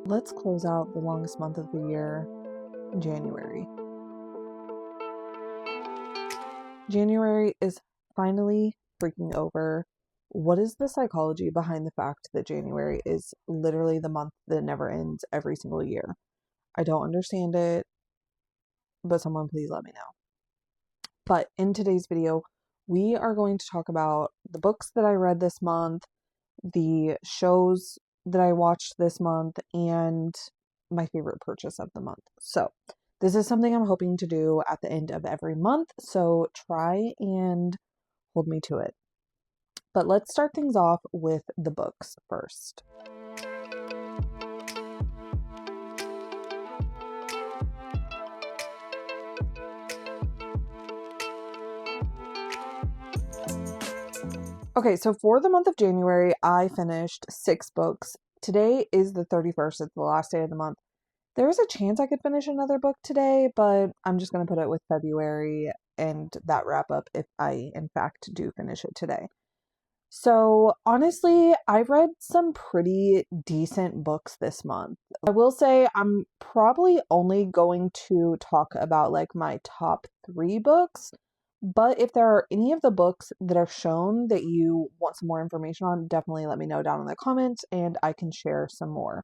Let's close out the longest month of the year, January. January is finally freaking over. What is the psychology behind the fact that January is literally the month that never ends every single year? I don't understand it, but someone please let me know. But in today's video, we are going to talk about the books that I read this month, the shows that I watched this month, and my favorite purchase of the month. So this is something I'm hoping to do at the end of every month, so try and hold me to it. But let's start things off with the books first. Okay, so for the month of January, I finished 6 books. Today is the 31st, it's the last day of the month. There is a chance I could finish another book today, but I'm just going to put it with February and that wrap up if I, in fact, do finish it today. So, honestly, I've read some pretty decent books this month. I will say I'm probably only going to talk about like my top 3 books, but if there are any of the books that are shown that you want some more information on, definitely let me know down in the comments and I can share some more.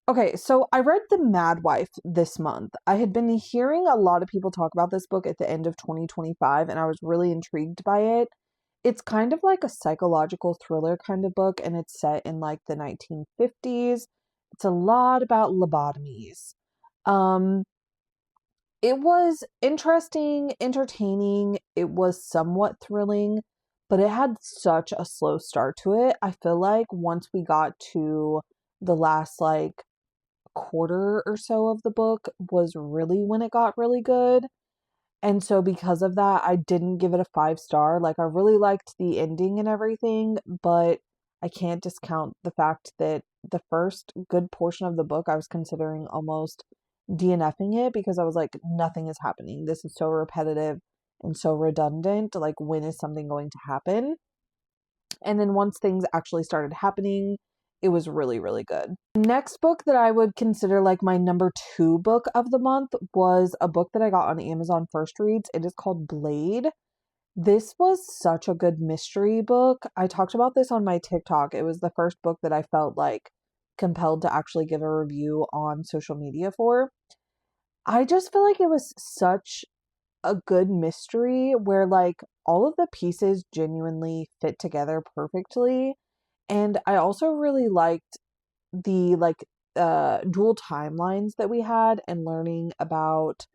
Okay, so I read The Mad Wife this month. I had been hearing a lot of people talk about this book at the end of 2025, and I was really intrigued by it. It's kind of like a psychological thriller kind of book, and it's set in like the 1950s. It's a lot about lobotomies. Um, it was interesting, entertaining. It was somewhat thrilling, but it had such a slow start to it. I feel like once we got to the last like quarter or so of the book was really when it got really good. And so because of that, I didn't give it a 5-star. Like I really liked the ending and everything, but I can't discount the fact that the first good portion of the book I was considering almost DNFing it because I was like, nothing is happening. This is so repetitive and so redundant. Like, when is something going to happen? And then once things actually started happening, it was really, really good. The next book that I would consider like my number 2 book of the month was a book that I got on Amazon First Reads. It is called Blade. This was such a good mystery book. I talked about this on my TikTok. It was the first book that I felt like compelled to actually give a review on social media for. I just feel like it was such a good mystery where like all of the pieces genuinely fit together perfectly. And I also really liked the like dual timelines that we had and learning about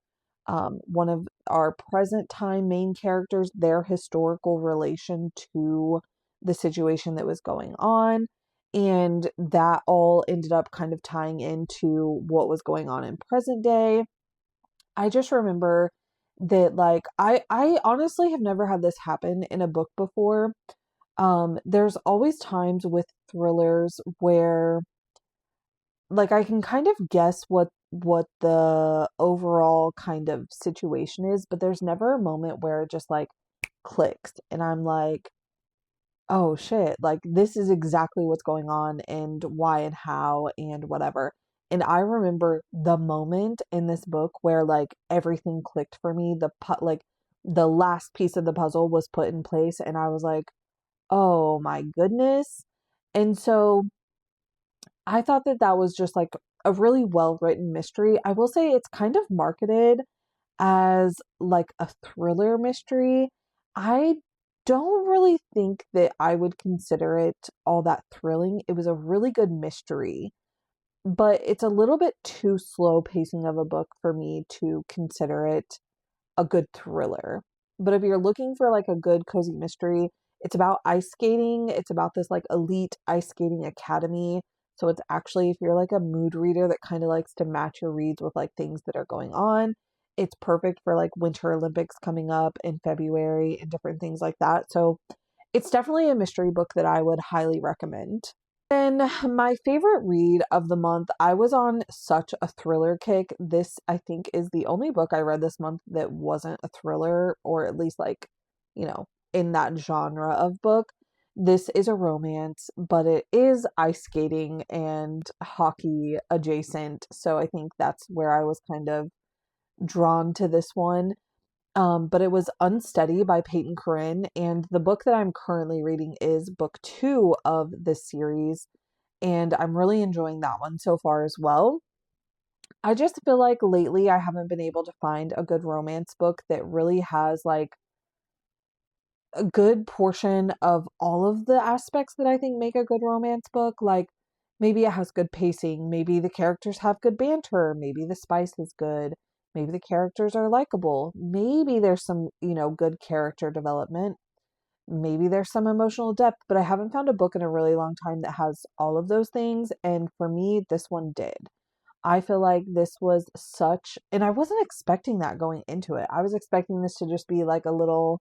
one of our present time main characters, their historical relation to the situation that was going on. And that all ended up kind of tying into what was going on in present day. I just remember that like I honestly have never had this happen in a book before. There's always times with thrillers where like I can kind of guess what the overall kind of situation is, but there's never a moment where it just like clicks and I'm like, oh shit, like this is exactly what's going on and why and how and whatever. And I remember the moment in this book where like everything clicked for me, like the last piece of the puzzle was put in place and I was like, "Oh my goodness." And so I thought that that was just like a really well-written mystery. I will say it's kind of marketed as like a thriller mystery. I don't really think that I would consider it all that thrilling. It was a really good mystery, but it's a little bit too slow pacing of a book for me to consider it a good thriller. But if you're looking for like a good cozy mystery, it's about ice skating. It's about this like elite ice skating academy. So it's actually, if you're like a mood reader that kind of likes to match your reads with like things that are going on, it's perfect for like Winter Olympics coming up in February and different things like that. So it's definitely a mystery book that I would highly recommend. And my favorite read of the month, I was on such a thriller kick. This, I think, is the only book I read this month that wasn't a thriller, or at least like, in that genre of book. This is a romance, but it is ice skating and hockey adjacent. So I think that's where I was kind of drawn to this one. But it was Unsteady by Peyton Corinne, and the book that I'm currently reading is book 2 of this series, and I'm really enjoying that one so far as well. I just feel like lately I haven't been able to find a good romance book that really has like a good portion of all of the aspects that I think make a good romance book. Like maybe it has good pacing, maybe the characters have good banter, maybe the spice is good, maybe the characters are likable, maybe there's some, good character development, maybe there's some emotional depth, but I haven't found a book in a really long time that has all of those things. And for me, this one did. I feel like this was such, and I wasn't expecting that going into it. I was expecting this to just be like a little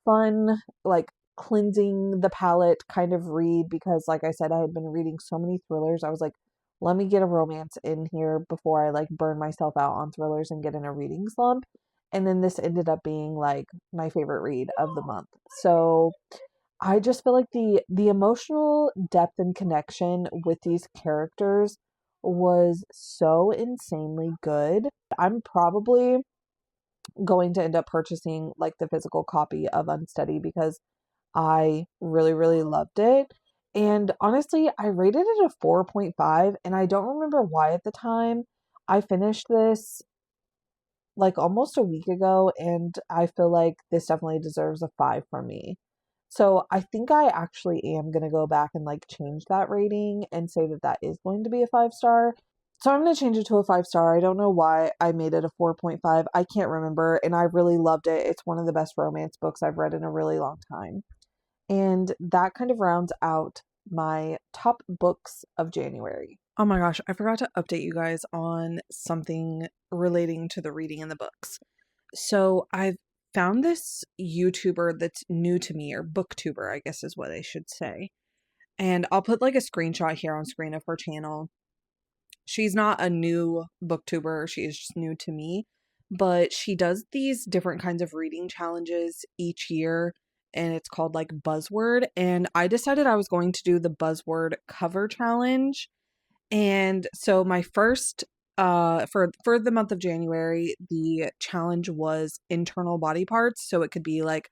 fun, like cleansing the palate kind of read because, like I said, I had been reading so many thrillers. I was like, let me get a romance in here before I like burn myself out on thrillers and get in a reading slump. And then this ended up being like my favorite read of the month. So I just feel like the emotional depth and connection with these characters was so insanely good. I'm probably going to end up purchasing like the physical copy of Unsteady because I really, really loved it. And honestly, I rated it a 4.5, and I don't remember why at the time. I finished this like almost a week ago, and I feel like this definitely deserves a 5 from me. So I think I actually am going to go back and like change that rating and say that that is going to be a 5 star. So I'm going to change it to a 5 star. I don't know why I made it a 4.5. I can't remember. And I really loved it. It's one of the best romance books I've read in a really long time. And that kind of rounds out my top books of January. Oh my gosh, I forgot to update you guys on something relating to the reading in the books. So I've found this YouTuber that's new to me, or booktuber, I guess is what I should say. And I'll put like a screenshot here on screen of her channel. She's not a new booktuber, she is just new to me, but she does these different kinds of reading challenges each year, and it's called like Buzzword. And I decided I was going to do the Buzzword cover challenge. And so my first for the month of January, the challenge was internal body parts. So it could be like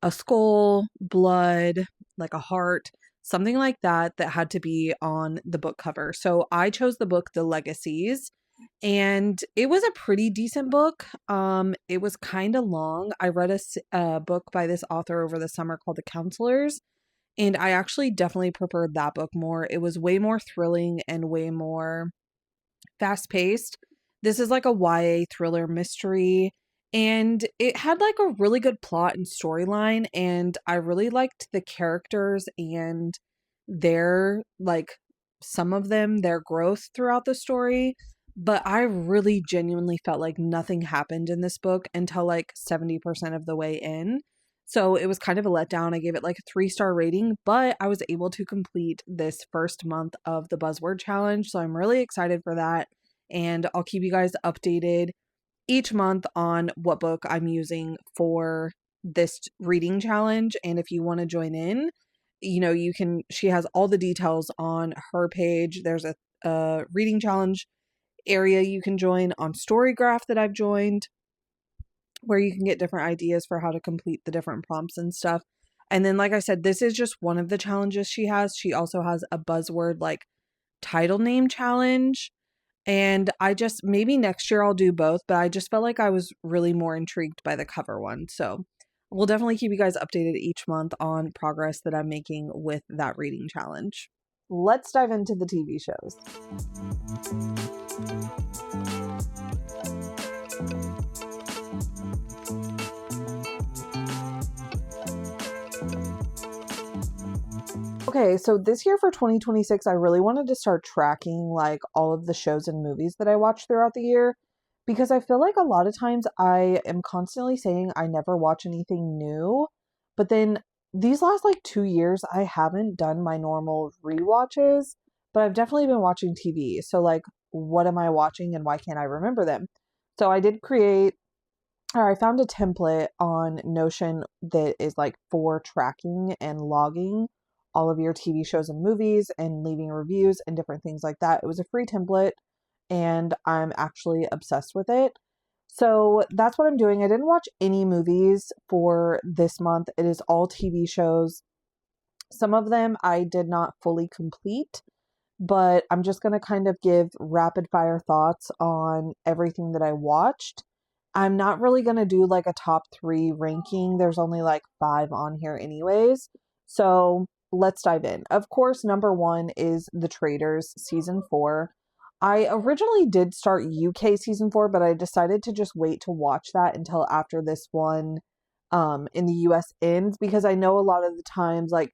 a skull, blood, like a heart, something like that that had to be on the book cover. So I chose the book The Legacies, and it was a pretty decent book. It was kind of long. I read a book by this author over the summer called The Counselors, and I actually definitely preferred that book more. It was way more thrilling and way more fast paced. This is like a YA thriller mystery, and it had like a really good plot and storyline, and I really liked the characters and their like some of them their growth throughout the story. But I really genuinely felt like nothing happened in this book until like 70% of the way in. So it was kind of a letdown. I gave it like a 3 star rating, but I was able to complete this first month of the Buzzword Challenge. So I'm really excited for that. And I'll keep you guys updated each month on what book I'm using for this reading challenge. And if you want to join in, you can, she has all the details on her page. There's a reading challenge area you can join on Storygraph that I've joined, where you can get different ideas for how to complete the different prompts and stuff. And then, like I said, this is just one of the challenges she has. She also has a Buzzword like title name challenge. And I just, maybe next year I'll do both, but I just felt like I was really more intrigued by the cover one. So we'll definitely keep you guys updated each month on progress that I'm making with that reading challenge. Let's dive into the TV shows. Okay, so this year for 2026, I really wanted to start tracking like all of the shows and movies that I watch throughout the year because I feel like a lot of times I am constantly saying I never watch anything new, but then these last like 2 years, I haven't done my normal rewatches, but I've definitely been watching TV. So, like, what am I watching and why can't I remember them? So, I did create or I found a template on Notion that is like for tracking and logging all of your TV shows and movies and leaving reviews and different things like that. It was a free template and I'm actually obsessed with it. So that's what I'm doing. I didn't watch any movies for this month. It is all TV shows. Some of them I did not fully complete, but I'm just going to kind of give rapid fire thoughts on everything that I watched. I'm not really going to do like a top 3 ranking. There's only like 5 on here anyways. So let's dive in. Of course, number 1 is The Traitors season 4. I originally did start UK season 4, but I decided to just wait to watch that until after this one in the US ends, because I know a lot of the times like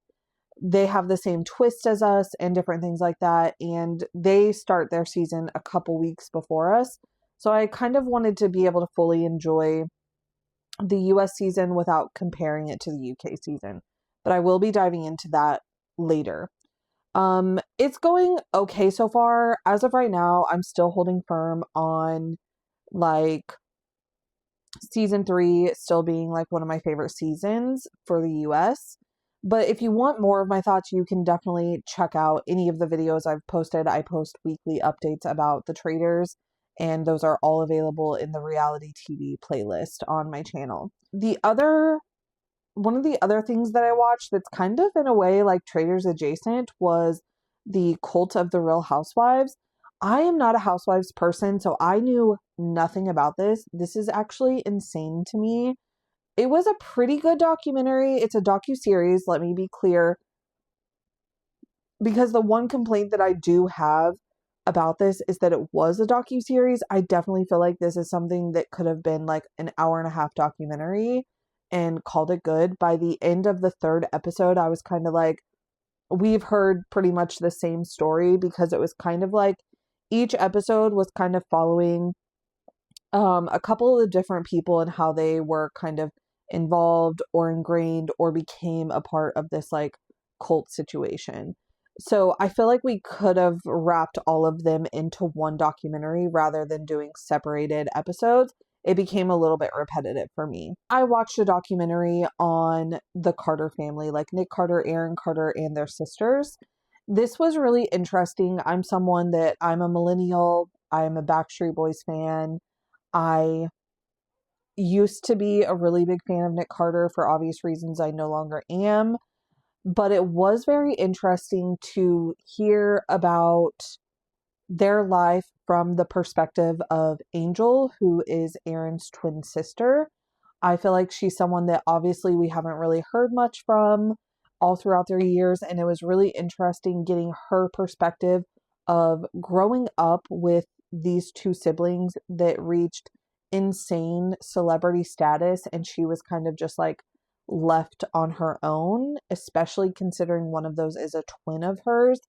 they have the same twist as us and different things like that, and they start their season a couple weeks before us. So I kind of wanted to be able to fully enjoy the US season without comparing it to the UK season. But I will be diving into that later. It's going okay so far. As of right now, I'm still holding firm on like season 3 still being like one of my favorite seasons for the US. But if you want more of my thoughts, you can definitely check out any of the videos I've posted. I post weekly updates about The Traitors, and those are all available in the reality TV playlist on my channel. One of the other things that I watched that's kind of in a way like Traitors adjacent was the Cult of the Real Housewives. I am not a Housewives person, so I knew nothing about this. This is actually insane to me. It was a pretty good documentary. It's a docu-series, let me be clear, because the one complaint that I do have about this is that it was a docu-series. I definitely feel like this is something that could have been like an hour and a half documentary and called it good. By the end of the 3rd episode, I was kind of like, we've heard pretty much the same story, because it was kind of like each episode was kind of following a couple of different people and how they were kind of involved or ingrained or became a part of this like cult situation. So I feel like we could have wrapped all of them into one documentary rather than doing separated episodes. It became a little bit repetitive for me. I watched a documentary on the Carter family, like Nick Carter, Aaron Carter, and their sisters. This was really interesting. I'm a millennial. I'm a Backstreet Boys fan. I used to be a really big fan of Nick Carter for obvious reasons. I no longer am, but it was very interesting to hear about their life from the perspective of Angel, who is Aaron's twin sister. I feel like she's someone that obviously we haven't really heard much from all throughout their years, and it was really interesting getting her perspective of growing up with these two siblings that reached insane celebrity status, and she was kind of just like left on her own, especially considering one of those is a twin of hers.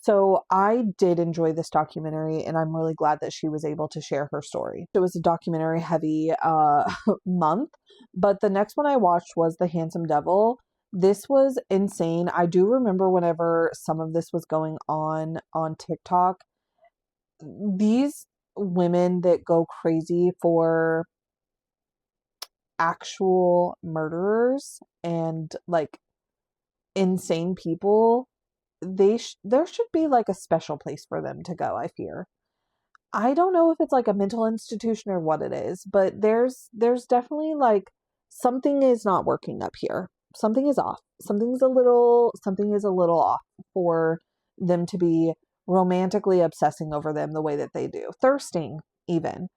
So I did enjoy this documentary, and I'm really glad that she was able to share her story. It was a documentary heavy month, but the next one I watched was The Handsome Devil. This was insane. I do remember whenever some of this was going on TikTok, these women that go crazy for actual murderers and like insane people, there should be like a special place for them to go, I fear. I don't know if it's like a mental institution or what it is, but there's definitely like something is not working up here. Something is off. Something is a little off for them to be romantically obsessing over them the way that they do. Thirsting even.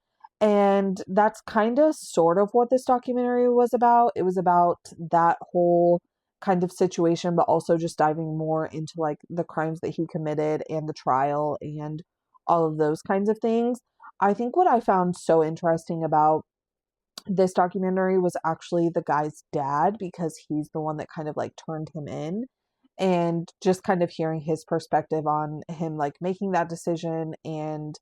And that's kind of sort of what this documentary was about. It was about that whole kind of situation, but also just diving more into like the crimes that he committed and the trial and all of those kinds of things. I think what I found so interesting about this documentary was actually the guy's dad, because he's the one that kind of like turned him in, and just kind of hearing his perspective on him like making that decision and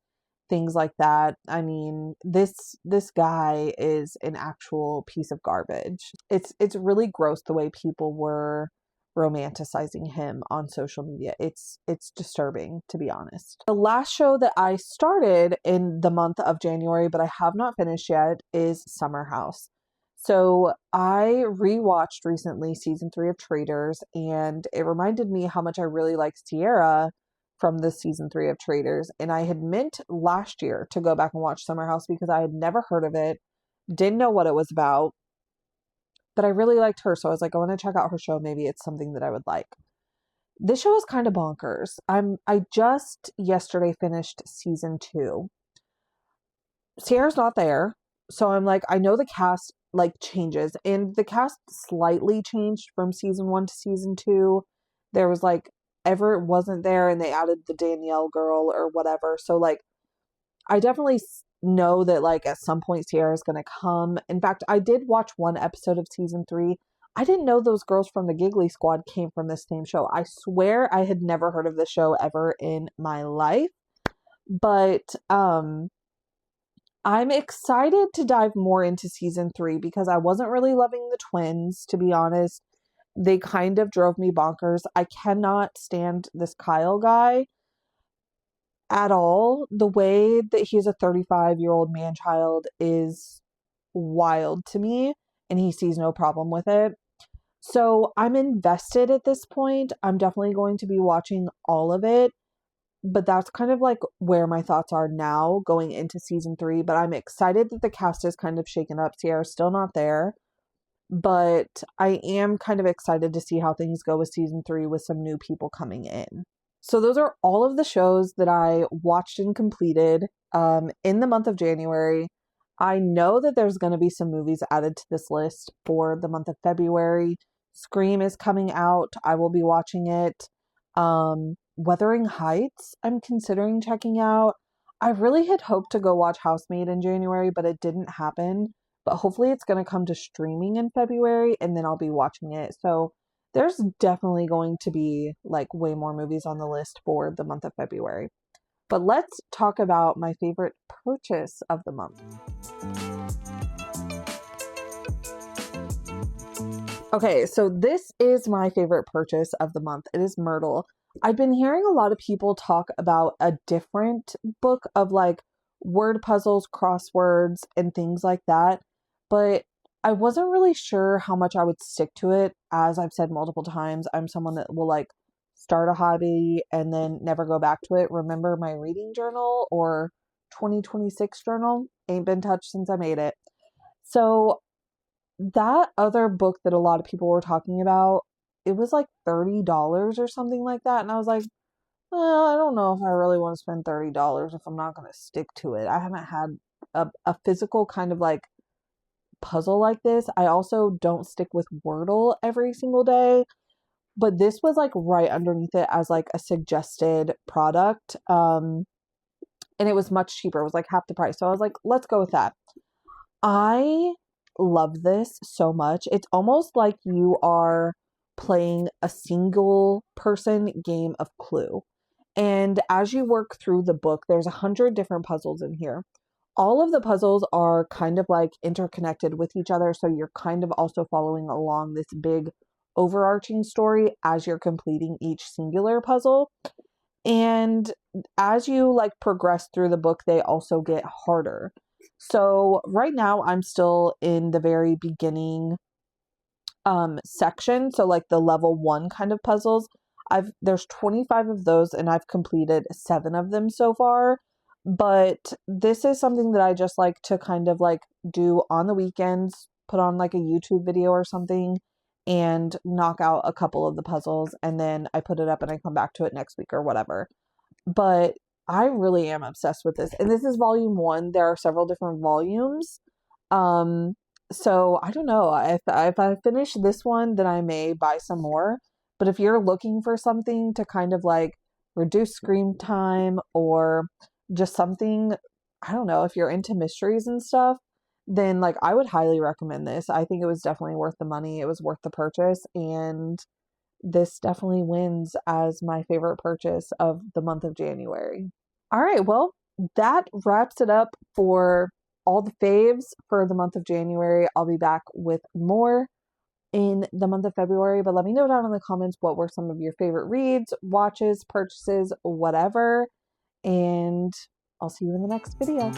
things like that. I mean, this guy is an actual piece of garbage. It's really gross the way people were romanticizing him on social media. It's disturbing, to be honest. The last show that I started in the month of January, but I have not finished yet, is Summer House. So I rewatched recently season 3 of Traitors, and it reminded me how much I really liked Sierra from the season 3 of Traitors. And I had meant last year to go back and watch Summer House because I had never heard of it, didn't know what it was about, but I really liked her. So I was like, I want to check out her show. Maybe it's something that I would like. This show is kind of bonkers. I just yesterday finished season 2. Sierra's not there. So I'm like, I know the cast like changes, and the cast slightly changed from season 1 to season 2. There was like Everett wasn't there and they added the Danielle girl or whatever. So like I definitely know that like at some point Sierra's going to come. In fact, I did watch one episode of season 3. I didn't know those girls from the Giggly Squad came from this same show. I swear I had never heard of this show ever in my life. But I'm excited to dive more into season 3 because I wasn't really loving the twins, to be honest. They kind of drove me bonkers. I cannot stand this Kyle guy at all. The way that he's a 35-year-old man-child is wild to me, and he sees no problem with it. So I'm invested at this point. I'm definitely going to be watching all of it. But that's kind of like where my thoughts are now going into season 3. But I'm excited that the cast is kind of shaken up. Sierra's still not there. But I am kind of excited to see how things go with season 3 with some new people coming in. So those are all of the shows that I watched and completed in the month of January. I know that there's going to be some movies added to this list for the month of February. Scream is coming out. I will be watching it. Wuthering Heights, I'm considering checking out. I really had hoped to go watch Housemaid in January, but it didn't happen. But hopefully it's going to come to streaming in February, and then I'll be watching it. So there's definitely going to be like way more movies on the list for the month of February. But let's talk about my favorite purchase of the month. Okay, so this is my favorite purchase of the month. It is Myrtle. I've been hearing a lot of people talk about a different book of like word puzzles, crosswords, and things like that, but I wasn't really sure how much I would stick to it. As I've said multiple times, I'm someone that will like start a hobby and then never go back to it. Remember my reading journal or 2026 journal? Ain't been touched since I made it. So that other book that a lot of people were talking about, it was like $30 or something like that. And I was like, I don't know if I really want to spend $30 if I'm not going to stick to it. I haven't had a physical kind of like puzzle like this. I also don't stick with Wordle every single day, but this was like right underneath it as like a suggested product. And it was much cheaper. It was like half the price. So I was like, let's go with that. I love this so much. It's almost like you are playing a single person game of Clue. And as you work through the book, there's 100 different puzzles in here. All of the puzzles are kind of like interconnected with each other. So you're kind of also following along this big overarching story as you're completing each singular puzzle. And as you like progress through the book, they also get harder. So right now I'm still in the very beginning section. So like the level 1 kind of puzzles. There's 25 of those and I've completed 7 of them so far. But this is something that I just like to kind of like do on the weekends, put on like a YouTube video or something and knock out a couple of the puzzles, and then I put it up and I come back to it next week or whatever. But I really am obsessed with this. And this is volume 1. There are several different volumes. So I don't know. If I finish this one, then I may buy some more. But if you're looking for something to kind of like reduce screen time or just something, I don't know, if you're into mysteries and stuff, then like I would highly recommend this. I think it was definitely worth the money. It was worth the purchase, and this definitely wins as my favorite purchase of the month of January. All right, well, that wraps it up for all the faves for the month of January. I'll be back with more in the month of February, but let me know down in the comments what were some of your favorite reads, watches, purchases, whatever, and I'll see you in the next video.